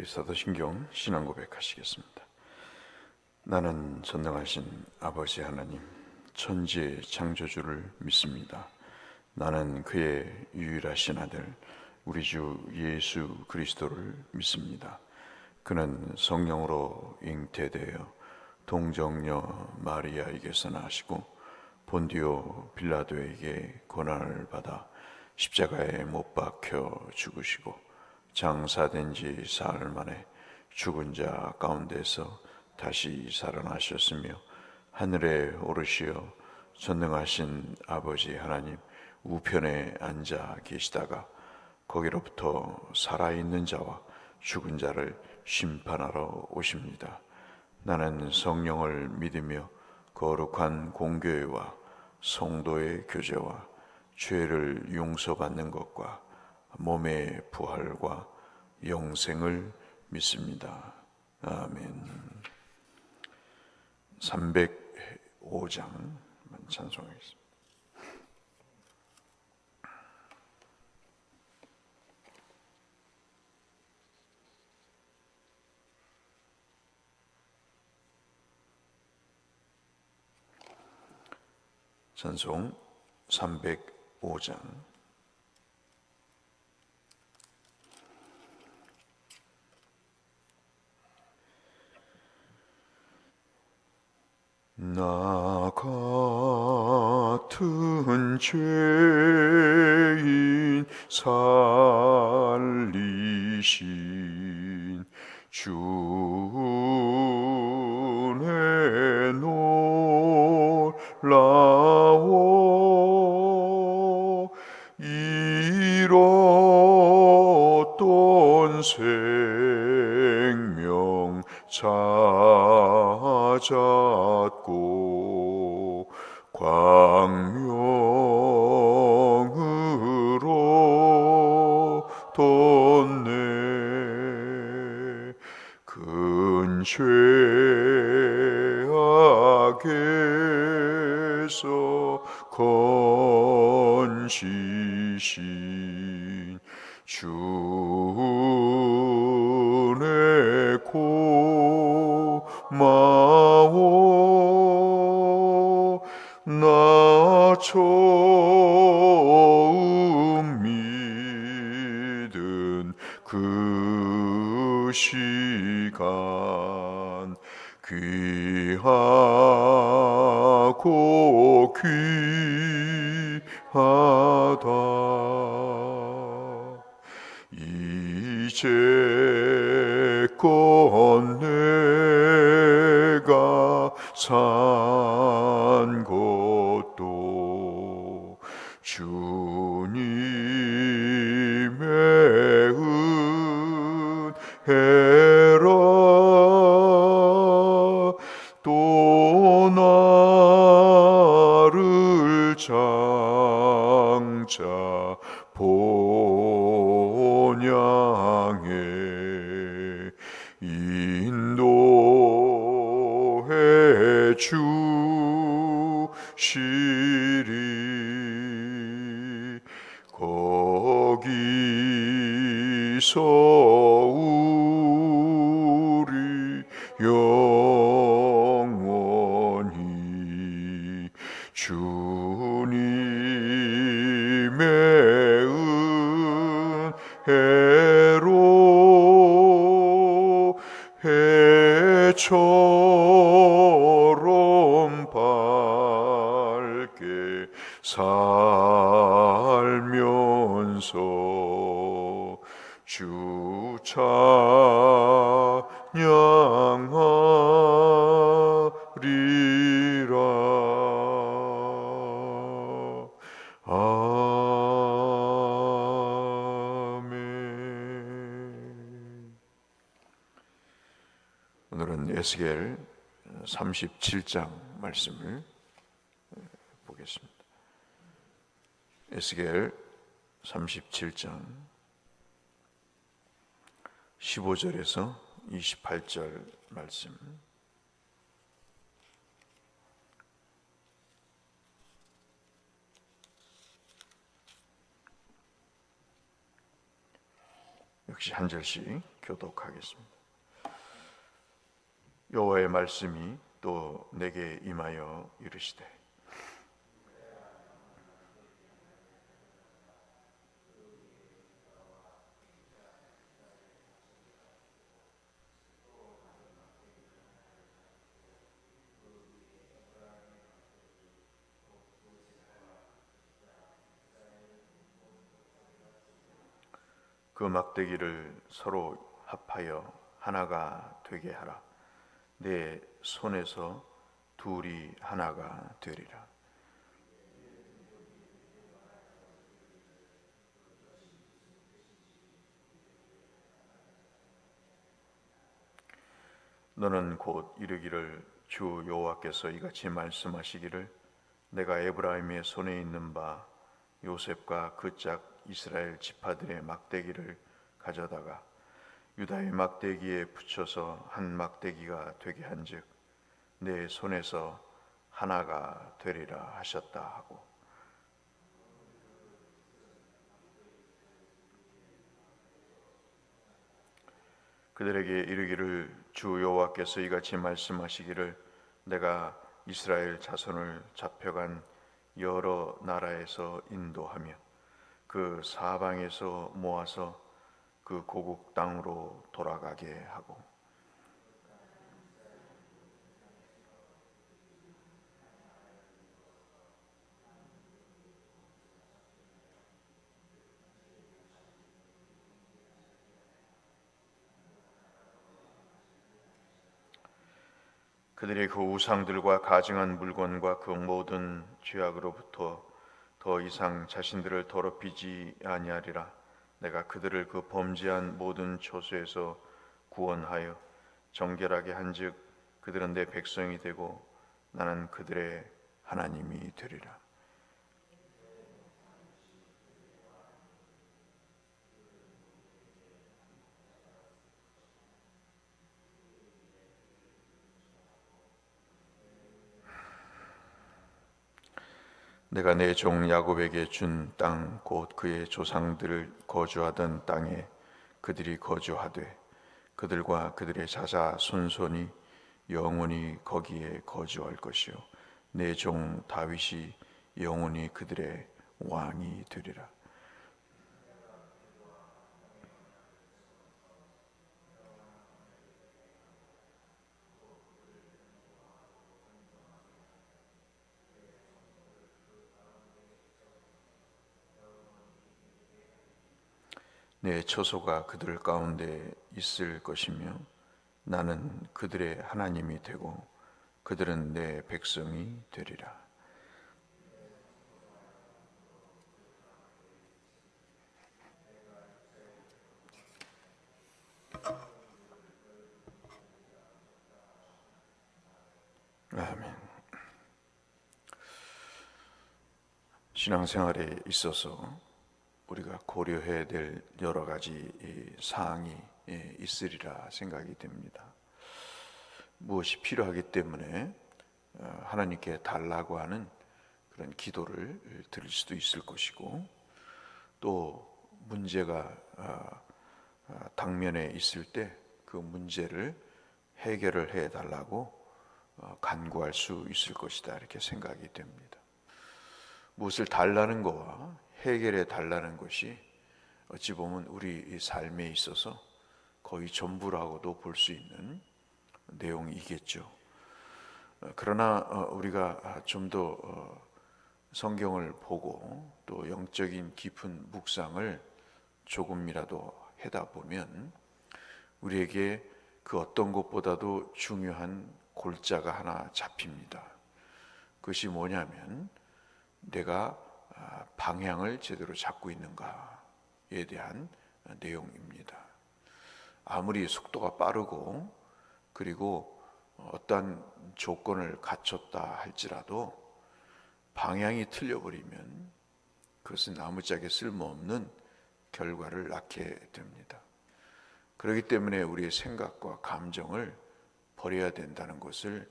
우리 사도신경 신앙 고백하시겠습니다. 나는 전능하신 아버지 하나님, 천지의 창조주를 믿습니다. 나는 그의 유일하신 아들 우리 주 예수 그리스도를 믿습니다. 그는 성령으로 잉태되어 동정녀 마리아에게서 나시고 본디오 빌라도에게 고난을 받아 십자가에 못 박혀 죽으시고 장사된 지 사흘 만에 죽은 자 가운데서 다시 살아나셨으며 하늘에 오르시어 전능하신 아버지 하나님 우편에 앉아 계시다가 거기로부터 살아있는 자와 죽은 자를 심판하러 오십니다. 나는 성령을 믿으며 거룩한 공교회와 성도의 교제와 죄를 용서받는 것과 몸의 부활과 영생을 믿습니다. 아멘. 305장 찬송하겠습니다. 찬송 305장. 나 같은 죄인 살리신 주의 놀라워 잃었던 생명 찾았고 광명으로 뒀네. 큰 죄악에서 건지신 주의 고마워. 나 처음 믿은 그 시간 귀하고 귀하다. 이제껏 내가 산 것도 주님의 은혜라. 또 나를 장차 본향에 인도해 주시리. 거기서 우리 영원히 주님의 은혜로 해처럼 밝게 살면서 주 찬양하리라. 아멘. 오늘은 에스겔 37장 말씀을 보겠습니다. 에스겔 37장 15절에서 28절 말씀. 역시 한 절씩 교독하겠습니다. 여호와의 말씀이 또 내게 임하여 이르시되 그 막대기를 서로 합하여 하나가 되게 하라. 내 손에서 둘이 하나가 되리라. 너는 곧 이르기를 주 여호와께서 이같이 말씀하시기를 내가 에브라임의 손에 있는 바 요셉과 그 짝 이스라엘 지파들의 막대기를 가져다가 유다의 막대기에 붙여서 한 막대기가 되게 한즉 내 손에서 하나가 되리라 하셨다 하고 그들에게 이르기를 주 여호와께서 이같이 말씀하시기를 내가 이스라엘 자손을 잡혀간 여러 나라에서 인도하며 그 사방에서 모아서 그 고국 땅으로 돌아가게 하고 그들의 그 우상들과 가증한 물건과 그 모든 죄악으로부터 더 이상 자신들을 더럽히지 아니하리라. 내가 그들을 그 범죄한 모든 초소에서 구원하여 정결하게 한즉 그들은 내 백성이 되고 나는 그들의 하나님이 되리라. 내가 내 종 야곱에게 준 땅 곧 그의 조상들을 거주하던 땅에 그들이 거주하되 그들과 그들의 자자 손손이 영원히 거기에 거주할 것이요 내 종 다윗이 영원히 그들의 왕이 되리라. 내 처소가 그들 가운데 있을 것이며 나는 그들의 하나님이 되고 그들은 내 백성이 되리라. 아멘. 신앙생활에 있어서 우리가 고려해야 될 여러 가지 사항이 있으리라 생각이 됩니다. 무엇이 필요하기 때문에 하나님께 달라고 하는 그런 기도를 드릴 수도 있을 것이고 또 문제가 당면에 있을 때 그 문제를 해결을 해달라고 간구할 수 있을 것이다 이렇게 생각이 됩니다. 무엇을 달라는 것과 해결해 달라는 것이 어찌 보면 우리 삶에 있어서 거의 전부라고도 볼 수 있는 내용이겠죠. 그러나 우리가 좀 더 성경을 보고 또 영적인 깊은 묵상을 조금이라도 하다 보면 우리에게 그 어떤 것보다도 중요한 골자가 하나 잡힙니다. 그것이 뭐냐면 내가 방향을 제대로 잡고 있는가에 대한 내용입니다. 아무리 속도가 빠르고 그리고 어떤 조건을 갖췄다 할지라도 방향이 틀려버리면 그것은 아무짝에 쓸모없는 결과를 낳게 됩니다. 그렇기 때문에 우리의 생각과 감정을 버려야 된다는 것을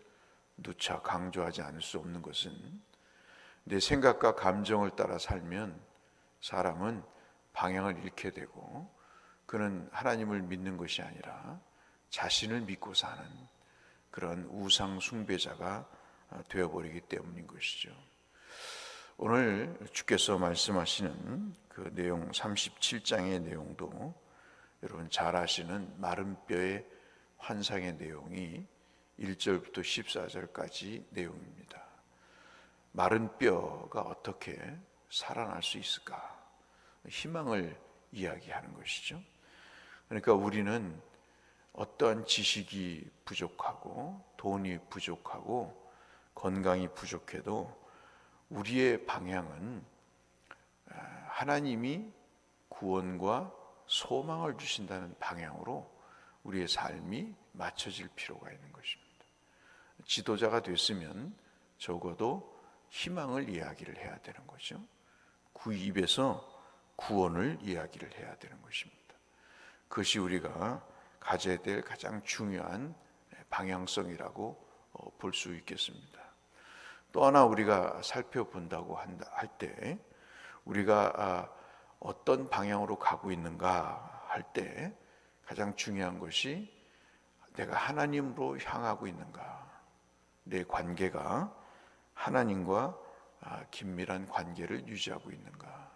누차 강조하지 않을 수 없는 것은 내 생각과 감정을 따라 살면 사람은 방향을 잃게 되고 그는 하나님을 믿는 것이 아니라 자신을 믿고 사는 그런 우상 숭배자가 되어버리기 때문인 것이죠. 오늘 주께서 말씀하시는 그 내용 37장의 내용도 여러분 잘 아시는 마른 뼈의 환상의 내용이 1절부터 14절까지 내용입니다. 마른 뼈가 어떻게 살아날 수 있을까? 희망을 이야기하는 것이죠. 그러니까 우리는 어떠한 지식이 부족하고 돈이 부족하고 건강이 부족해도 우리의 방향은 하나님이 구원과 소망을 주신다는 방향으로 우리의 삶이 맞춰질 필요가 있는 것입니다. 지도자가 됐으면 적어도 희망을 이야기를 해야 되는 거죠. 그 입에서 구원을 이야기를 해야 되는 것입니다. 그것이 우리가 가져야 될 가장 중요한 방향성이라고 볼 수 있겠습니다. 또 하나 우리가 살펴본다고 할 때 우리가 어떤 방향으로 가고 있는가 할 때 가장 중요한 것이 내가 하나님으로 향하고 있는가, 내 관계가 하나님과 긴밀한 관계를 유지하고 있는가.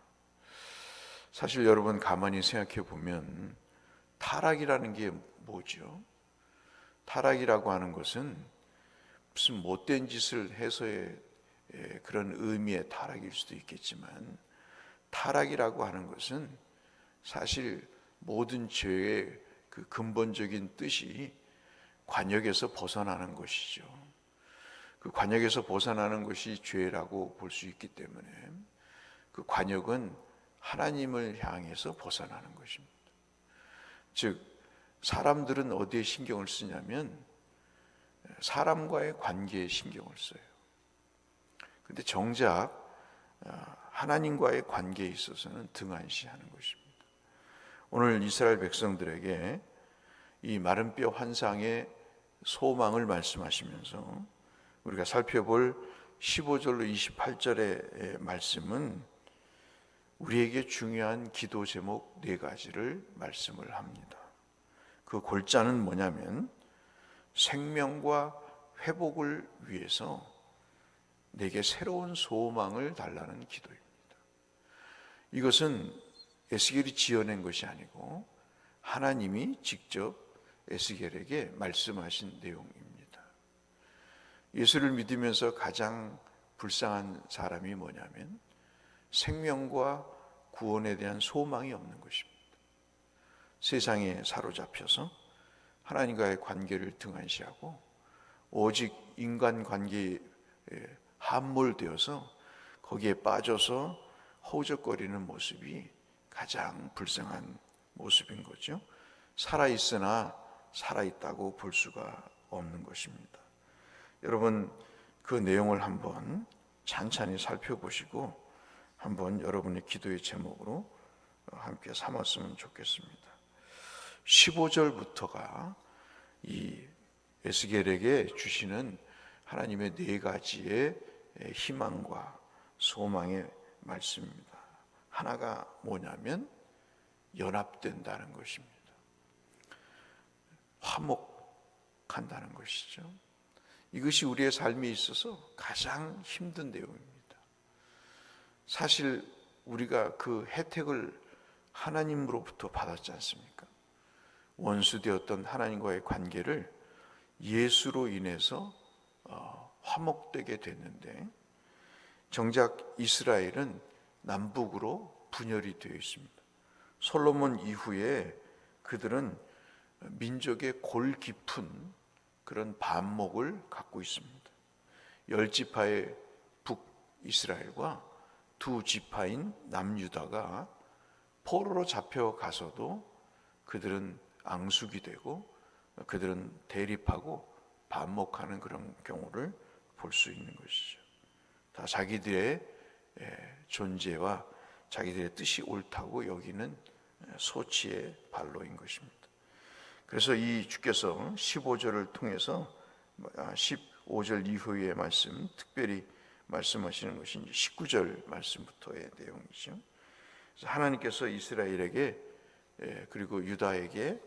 사실 여러분 가만히 생각해 보면 타락이라는 게 뭐죠? 타락이라고 하는 것은 무슨 못된 짓을 해서의 그런 의미의 타락일 수도 있겠지만, 타락이라고 하는 것은 사실 모든 죄의 그 근본적인 뜻이 관역에서 벗어나는 것이죠. 그 관역에서 벗어나는 것이 죄라고 볼 수 있기 때문에 그 관역은 하나님을 향해서 벗어나는 것입니다. 즉 사람들은 어디에 신경을 쓰냐면 사람과의 관계에 신경을 써요. 그런데 정작 하나님과의 관계에 있어서는 등한시하는 것입니다. 오늘 이스라엘 백성들에게 이 마른 뼈 환상의 소망을 말씀하시면서 우리가 살펴볼 15절로 28절의 말씀은 우리에게 중요한 기도 제목 4가지를 말씀을 합니다. 그 골자는 뭐냐면 생명과 회복을 위해서 내게 새로운 소망을 달라는 기도입니다. 이것은 에스겔이 지어낸 것이 아니고 하나님이 직접 에스겔에게 말씀하신 내용입니다. 예수를 믿으면서 가장 불쌍한 사람이 뭐냐면 생명과 구원에 대한 소망이 없는 것입니다. 세상에 사로잡혀서 하나님과의 관계를 등한시하고 오직 인간관계에 함몰되어서 거기에 빠져서 허우적거리는 모습이 가장 불쌍한 모습인 거죠. 살아있으나 살아있다고 볼 수가 없는 것입니다. 여러분 그 내용을 한번 찬찬히 살펴보시고 한번 여러분의 기도의 제목으로 함께 삼았으면 좋겠습니다. 15절부터가 이 에스겔에게 주시는 하나님의 4가지의 희망과 소망의 말씀입니다. 하나가 뭐냐면 연합된다는 것입니다. 화목한다는 것이죠. 이것이 우리의 삶에 있어서 가장 힘든 내용입니다. 사실 우리가 그 혜택을 하나님으로부터 받았지 않습니까? 원수되었던 하나님과의 관계를 예수로 인해서 화목되게 됐는데 정작 이스라엘은 남북으로 분열이 되어 있습니다. 솔로몬 이후에 그들은 민족의 골 깊은 그런 반목을 갖고 있습니다. 10지파의 북이스라엘과 2지파인 남유다가 포로로 잡혀가서도 그들은 앙숙이 되고 그들은 대립하고 반목하는 그런 경우를 볼 수 있는 것이죠. 다 자기들의 존재와 자기들의 뜻이 옳다고 여기는 소치의 발로인 것입니다. 그래서 이 주께서 15절을 통해서 15절 이후의 말씀, 특별히 말씀하시는 것이 이제 19절 말씀부터의 내용이죠. 그래서 하나님께서 이스라엘에게 그리고 유다에게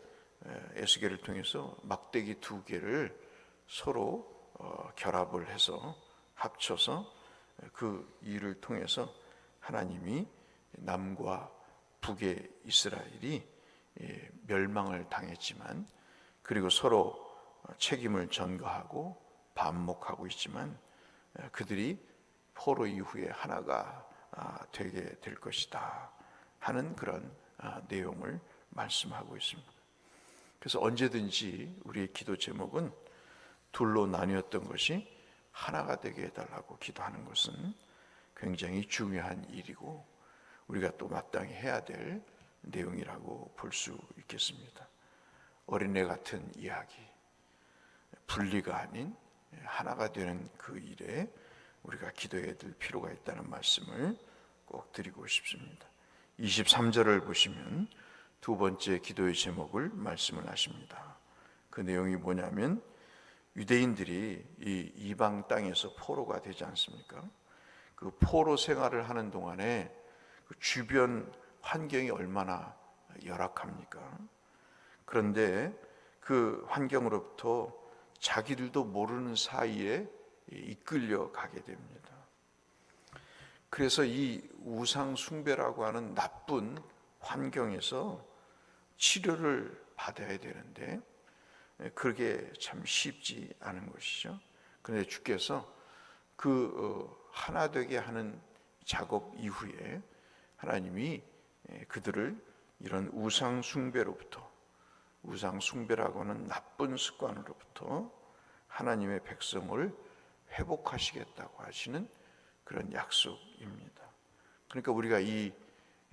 에스겔을 통해서 막대기 2개를 서로 결합을 해서 합쳐서 그 일을 통해서 하나님이 남과 북의 이스라엘이 멸망을 당했지만, 그리고 서로 책임을 전가하고 반목하고 있지만 그들이 포로 이후에 하나가 되게 될 것이다 하는 그런 내용을 말씀하고 있습니다. 그래서 언제든지 우리의 기도 제목은 둘로 나뉘었던 것이 하나가 되게 해달라고 기도하는 것은 굉장히 중요한 일이고 우리가 또 마땅히 해야 될 내용이라고 볼 수 있겠습니다. 어린애 같은 이야기, 분리가 아닌 하나가 되는 그 일에 우리가 기도해야 될 필요가 있다는 말씀을 꼭 드리고 싶습니다. 23절을 보시면 두 번째 기도의 제목을 말씀을 하십니다. 그 내용이 뭐냐면, 유대인들이 이 이방 땅에서 포로가 되지 않습니까? 그 포로 생활을 하는 동안에 그 주변 환경이 얼마나 열악합니까? 그런데 그 환경으로부터 자기들도 모르는 사이에 이끌려 가게 됩니다. 그래서 이 우상 숭배라고 하는 나쁜 환경에서 치료를 받아야 되는데 그게 참 쉽지 않은 것이죠. 그런데 주께서 그 하나 되게 하는 작업 이후에 하나님이 그들을 이런 우상 숭배로부터, 우상 숭배라고 하는 나쁜 습관으로부터 하나님의 백성을 회복하시겠다고 하시는 그런 약속입니다. 그러니까 우리가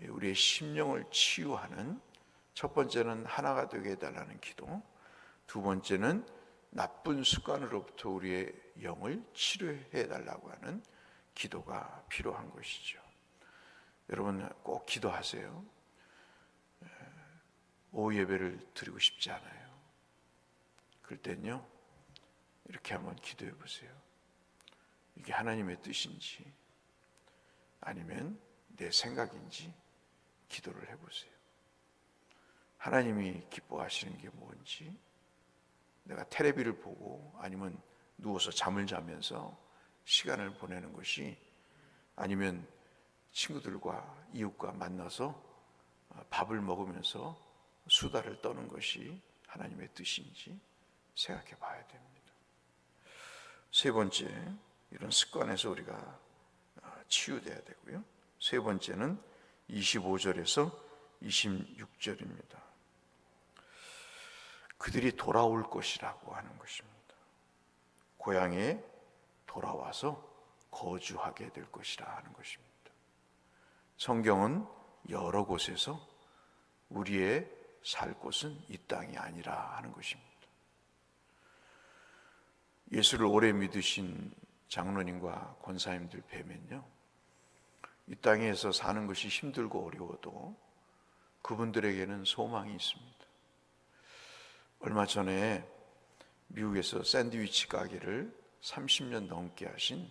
우리의 심령을 치유하는, 첫 번째는 하나가 되게 해달라는 기도, 두 번째는 나쁜 습관으로부터 우리의 영을 치료해 달라고 하는 기도가 필요한 것이죠. 여러분 꼭 기도하세요. 오후 예배를 드리고 싶지 않아요. 그럴 땐요, 이렇게 한번 기도해 보세요. 이게 하나님의 뜻인지 아니면 내 생각인지 기도를 해보세요. 하나님이 기뻐하시는 게 뭔지, 내가 텔레비를 보고 아니면 누워서 잠을 자면서 시간을 보내는 것이, 아니면 친구들과 이웃과 만나서 밥을 먹으면서 수다를 떠는 것이 하나님의 뜻인지 생각해 봐야 됩니다. 세 번째, 이런 습관에서 우리가 치유돼야 되고요. 세 번째는 25절에서 26절입니다. 그들이 돌아올 것이라고 하는 것입니다. 고향에 돌아와서 거주하게 될 것이라 하는 것입니다. 성경은 여러 곳에서 우리의 살 곳은 이 땅이 아니라 하는 것입니다. 예수를 오래 믿으신 장로님과 권사님들 뵈면요, 이 땅에서 사는 것이 힘들고 어려워도 그분들에게는 소망이 있습니다. 얼마 전에 미국에서 샌드위치 가게를 30년 넘게 하신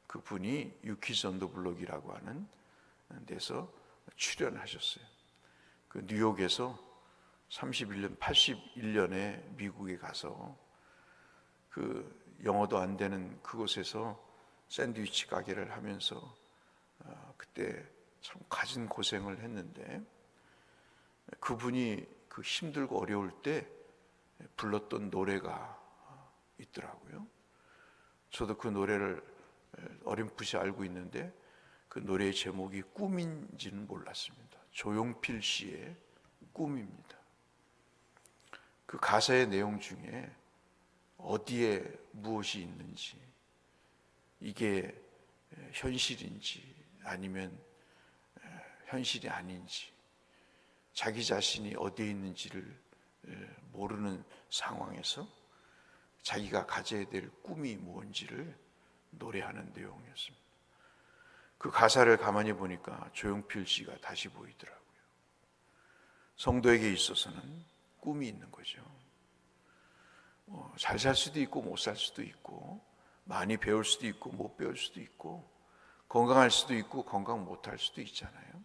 그분이 유키즈 언더 블록이라고 하는 데서 출연하셨어요. 그 뉴욕에서 81년에 미국에 가서 그 영어도 안 되는 그곳에서 샌드위치 가게를 하면서 그때 참 가진 고생을 했는데, 그분이 그 힘들고 어려울 때 불렀던 노래가 있더라고요. 저도 그 노래를 어렴풋이 알고 있는데 그 노래의 제목이 꿈인지는 몰랐습니다. 조용필 씨의 꿈입니다. 그 가사의 내용 중에 어디에 무엇이 있는지, 이게 현실인지 아니면 현실이 아닌지, 자기 자신이 어디에 있는지를 모르는 상황에서 자기가 가져야 될 꿈이 뭔지를 노래하는 내용이었습니다. 그 가사를 가만히 보니까 조용필 씨가 다시 보이더라고요. 성도에게 있어서는 꿈이 있는 거죠. 잘 살 수도 있고 못 살 수도 있고, 많이 배울 수도 있고 못 배울 수도 있고, 건강할 수도 있고 건강 못할 수도 있잖아요.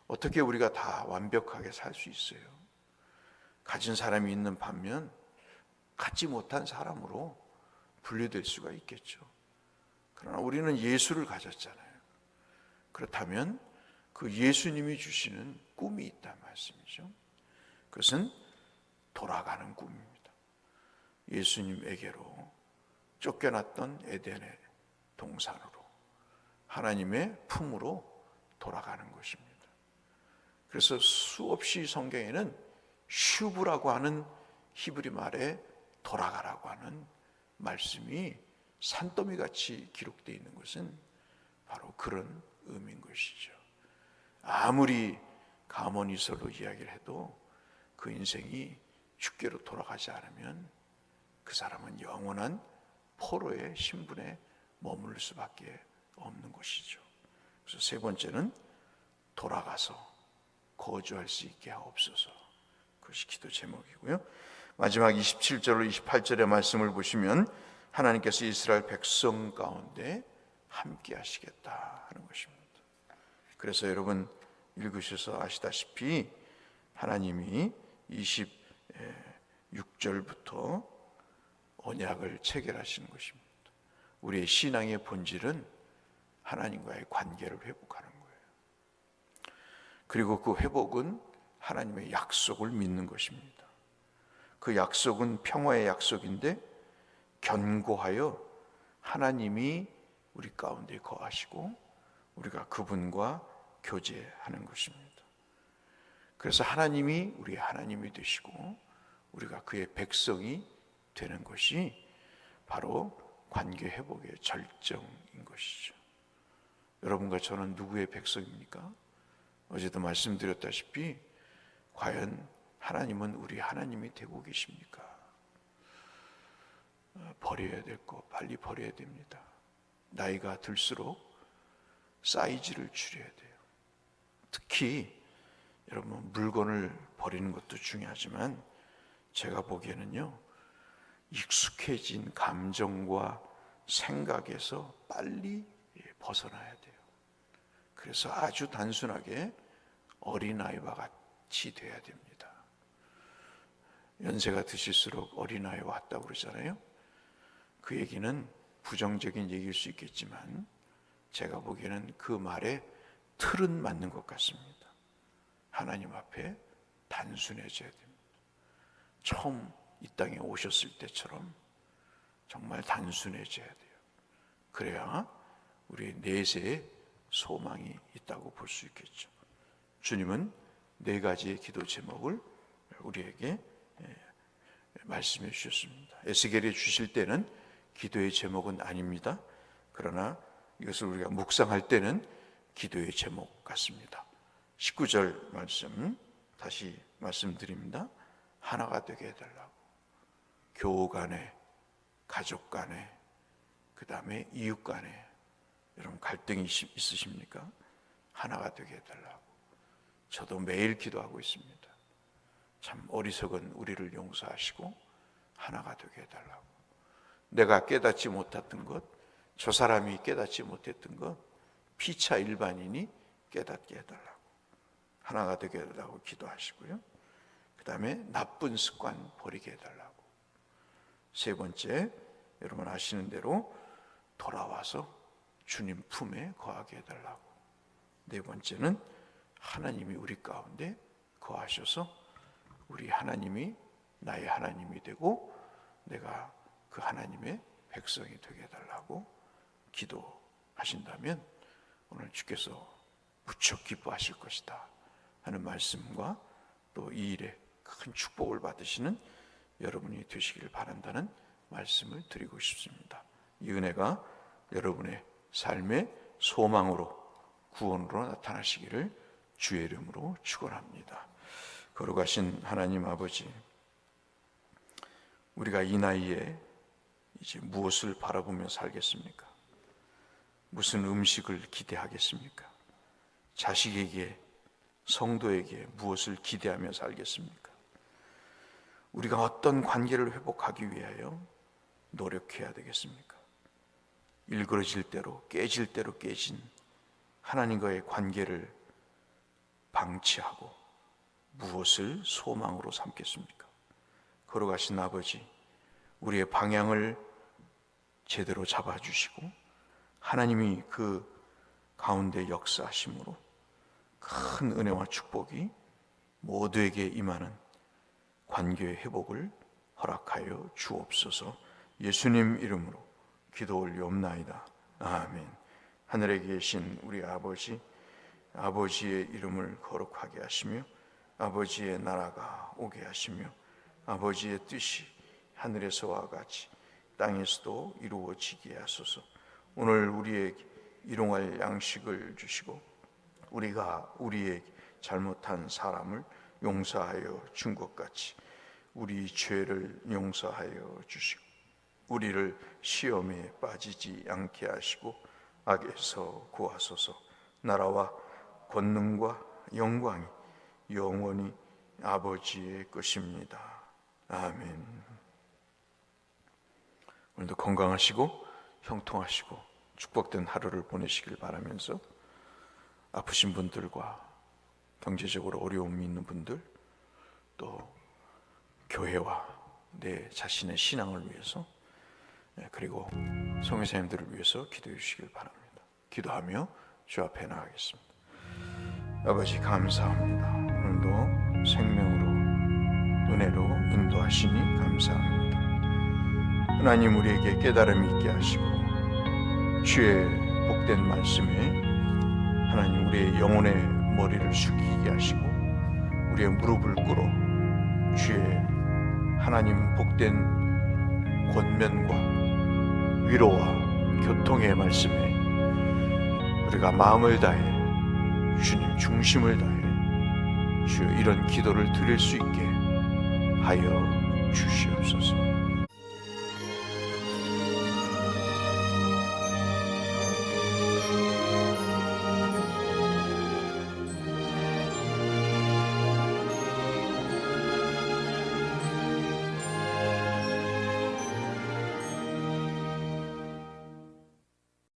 어떻게 우리가 다 완벽하게 살 수 있어요? 가진 사람이 있는 반면 갖지 못한 사람으로 분류될 수가 있겠죠. 그러나 우리는 예수를 가졌잖아요. 그렇다면 그 예수님이 주시는 꿈이 있다는 말씀이죠. 그것은 돌아가는 꿈입니다. 예수님에게로 쫓겨났던 에덴의 동산으로, 하나님의 품으로 돌아가는 것입니다. 그래서 수없이 성경에는 슈브라고 하는 히브리 말에 돌아가라고 하는 말씀이 산더미같이 기록되어 있는 것은 바로 그런 의미인 것이죠. 아무리 가모니설로 이야기를 해도 그 인생이 주께로 돌아가지 않으면 그 사람은 영원한 포로의 신분에 머무를 수밖에 없는 것이죠. 그래서 세 번째는 돌아가서 거주할 수 있게 하옵소서. 그것이 기도 제목이고요. 마지막 27절로 28절의 말씀을 보시면 하나님께서 이스라엘 백성 가운데 함께 하시겠다 하는 것입니다. 그래서 여러분 읽으셔서 아시다시피 하나님이 26절부터 언약을 체결하시는 것입니다. 우리의 신앙의 본질은 하나님과의 관계를 회복하는 거예요. 그리고 그 회복은 하나님의 약속을 믿는 것입니다. 그 약속은 평화의 약속인데 견고하여 하나님이 우리 가운데 거하시고 우리가 그분과 교제하는 것입니다. 그래서 하나님이 우리의 하나님이 되시고 우리가 그의 백성이 되는 것이 바로 관계 회복의 절정인 것이죠. 여러분과 저는 누구의 백성입니까? 어제도 말씀드렸다시피 과연 하나님은 우리 하나님이 되고 계십니까? 버려야 될 거 빨리 버려야 됩니다. 나이가 들수록 사이즈를 줄여야 돼요. 특히 여러분 물건을 버리는 것도 중요하지만 제가 보기에는요, 익숙해진 감정과 생각에서 빨리 벗어나야 돼요. 그래서 아주 단순하게 어린아이와 같이 돼야 됩니다. 연세가 드실수록 어린아이 왔다고 그러잖아요. 그 얘기는 부정적인 얘기일 수 있겠지만 제가 보기에는 그 말에 틀은 맞는 것 같습니다. 하나님 앞에 단순해져야 됩니다. 처음 이 땅에 오셨을 때처럼 정말 단순해져야 돼요. 그래야 우리의 내세에 소망이 있다고 볼 수 있겠죠. 주님은 네 가지의 기도 제목을 우리에게 말씀해 주셨습니다. 에스겔에 주실 때는 기도의 제목은 아닙니다. 그러나 이것을 우리가 묵상할 때는 기도의 제목 같습니다. 19절 말씀 다시 말씀드립니다. 하나가 되게 해달라고. 교우 간에, 가족 간에, 그 다음에 이웃 간에 여러분 갈등이 있으십니까? 하나가 되게 해달라고. 저도 매일 기도하고 있습니다. 참 어리석은 우리를 용서하시고 하나가 되게 해달라고. 내가 깨닫지 못했던 것, 저 사람이 깨닫지 못했던 것, 피차 일반인이 깨닫게 해달라고. 하나가 되게 해달라고 기도하시고요. 그 다음에 나쁜 습관 버리게 해달라고. 세 번째, 여러분 아시는 대로 돌아와서 주님 품에 거하게 해달라고. 네 번째는 하나님이 우리 가운데 거하셔서 우리 하나님이 나의 하나님이 되고 내가 그 하나님의 백성이 되게 해달라고 기도하신다면 오늘 주께서 무척 기뻐하실 것이다 하는 말씀과 또 이 일에 큰 축복을 받으시는 여러분이 되시기를 바란다는 말씀을 드리고 싶습니다. 이 은혜가 여러분의 삶의 소망으로 구원으로 나타나시기를 주의 이름으로 축원합니다. 거룩하신 하나님 아버지, 우리가 이 나이에 이제 무엇을 바라보며 살겠습니까? 무슨 음식을 기대하겠습니까? 자식에게, 성도에게 무엇을 기대하며 살겠습니까? 우리가 어떤 관계를 회복하기 위하여 노력해야 되겠습니까? 일그러질 대로 깨질 대로 깨진 하나님과의 관계를 방치하고 무엇을 소망으로 삼겠습니까? 걸어가신 아버지, 우리의 방향을 제대로 잡아주시고 하나님이 그 가운데 역사하심으로 큰 은혜와 축복이 모두에게 임하는 관계의 회복을 허락하여 주옵소서. 예수님 이름으로 기도 올리옵나이다. 아멘. 하늘에 계신 우리 아버지, 아버지의 이름을 거룩하게 하시며 아버지의 나라가 오게 하시며 아버지의 뜻이 하늘에서와 같이 땅에서도 이루어지게 하소서. 오늘 우리에게 일용할 양식을 주시고 우리가 우리의 잘못한 사람을 용서하여 준 것 같이 우리 죄를 용서하여 주시고 우리를 시험에 빠지지 않게 하시고 악에서 구하소서. 나라와 권능과 영광이 영원히 아버지의 것입니다. 아멘. 오늘도 건강하시고 형통하시고 축복된 하루를 보내시길 바라면서 아프신 분들과 경제적으로 어려움이 있는 분들, 또 교회와 내 자신의 신앙을 위해서, 그리고 성교사님들을 위해서 기도해 주시길 바랍니다. 기도하며 주 앞에 나가겠습니다. 아버지 감사합니다. 오늘도 생명으로 은혜로 인도하시니 감사합니다. 하나님, 우리에게 깨달음이 있게 하시고 주의 복된 말씀에 하나님 우리의 영혼의 머리를 숙이게 하시고 우리의 무릎을 꿇어 주의 하나님 복된 권면과 위로와 교통의 말씀에 우리가 마음을 다해 주님 중심을 다해 주여 이런 기도를 드릴 수 있게 하여 주시옵소서.